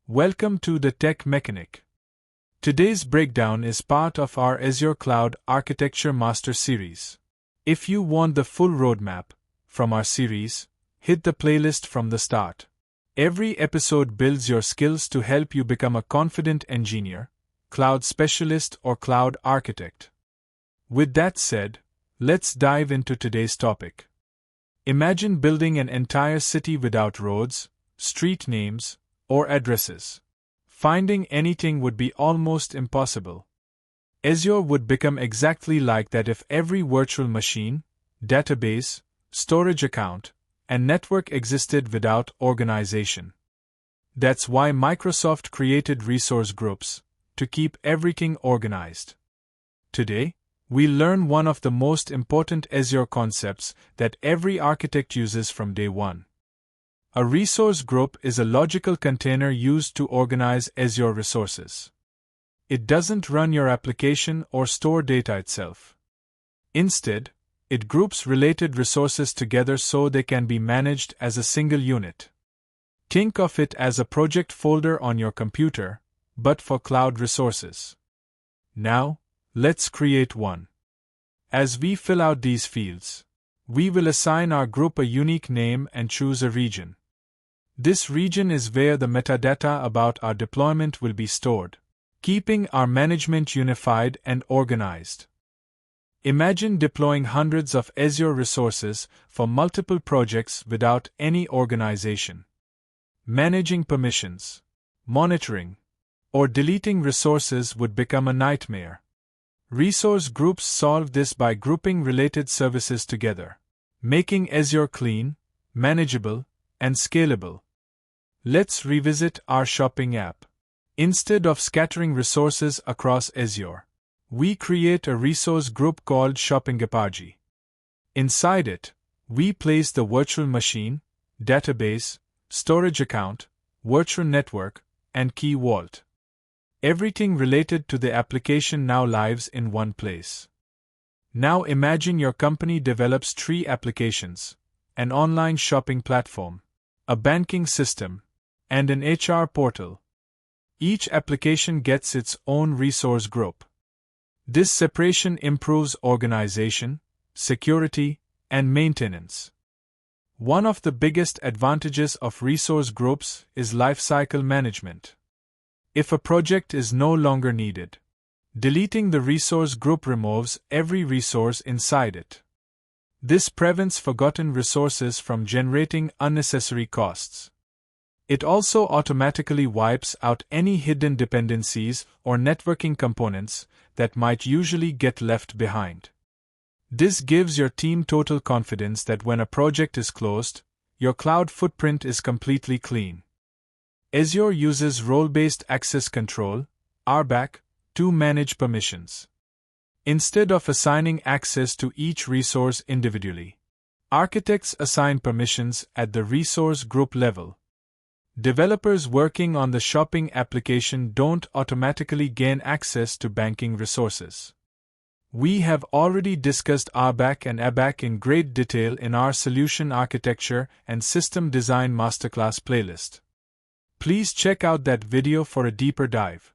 Welcome to the Tech Mechanic. Today's breakdown is part of our Azure Cloud Architecture Master Series. If you want the full roadmap from our series, hit the playlist from the start. Every episode builds your skills to help you become a confident engineer, cloud specialist, or cloud architect. With that said, let's dive into today's topic. Imagine building an entire city without roads, street names, or addresses. Finding anything would be almost impossible. Azure would become exactly like that if every virtual machine, database, storage account, and network existed without organization. That's why Microsoft created resource groups, to keep everything organized. Today, we learn one of the most important Azure concepts that every architect uses from day one. A resource group is a logical container used to organize Azure resources. It doesn't run your application or store data itself. Instead, it groups related resources together so they can be managed as a single unit. Think of it as a project folder on your computer, but for cloud resources. Now, let's create one. As we fill out these fields, we will assign our group a unique name and choose a region. This region is where the metadata about our deployment will be stored, keeping our management unified and organized. Imagine deploying hundreds of Azure resources for multiple projects without any organization. Managing permissions, monitoring, or deleting resources would become a nightmare. Resource groups solve this by grouping related services together, making Azure clean, manageable, and scalable. Let's revisit our shopping app. Instead of scattering resources across Azure, we create a resource group called Shopping App. Inside it, we place the virtual machine, database, storage account, virtual network, and key vault. Everything related to the application now lives in one place. Now imagine your company develops 3 applications: an online shopping platform, a banking system, and an HR portal. Each application gets its own resource group. This separation improves organization, security, and maintenance. One of the biggest advantages of resource groups is lifecycle management. If a project is no longer needed, deleting the resource group removes every resource inside it. This prevents forgotten resources from generating unnecessary costs. It also automatically wipes out any hidden dependencies or networking components that might usually get left behind. This gives your team total confidence that when a project is closed, your cloud footprint is completely clean. Azure uses role-based access control, RBAC, to manage permissions. Instead of assigning access to each resource individually, architects assign permissions at the resource group level. Developers working on the shopping application don't automatically gain access to banking resources. We have already discussed RBAC and ABAC in great detail in our Solution Architecture and System Design Masterclass playlist. Please check out that video for a deeper dive.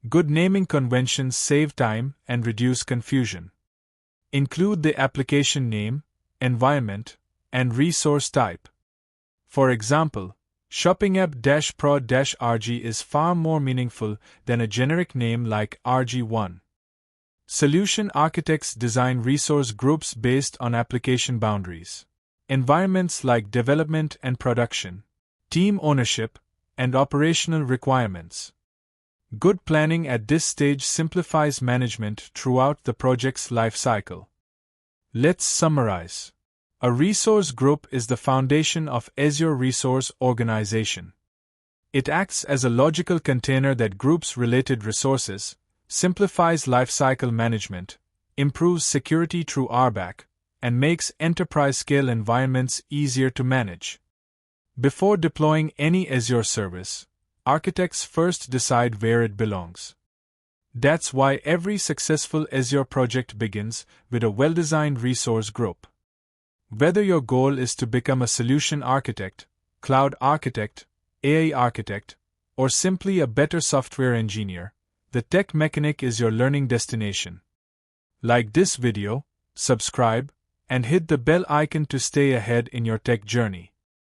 Good naming conventions save time and reduce confusion. Include the application name, environment, and resource type. For example, Shopping App-Pro-RG is far more meaningful than a generic name like RG1. Solution architects design resource groups based on application boundaries, environments like development and production, team ownership, and operational requirements. Good planning at this stage simplifies management throughout the project's life cycle. Let's summarize. A resource group is the foundation of Azure Resource Organization. It acts as a logical container that groups related resources, simplifies lifecycle management, improves security through RBAC, and makes enterprise-scale environments easier to manage. Before deploying any Azure service, architects first decide where it belongs. That's why every successful Azure project begins with a well-designed resource group. Whether your goal is to become a solution architect, cloud architect, AI architect, or simply a better software engineer, TheTechMechanic is your learning destination. Like this video, subscribe, and hit the bell icon to stay ahead in your tech journey.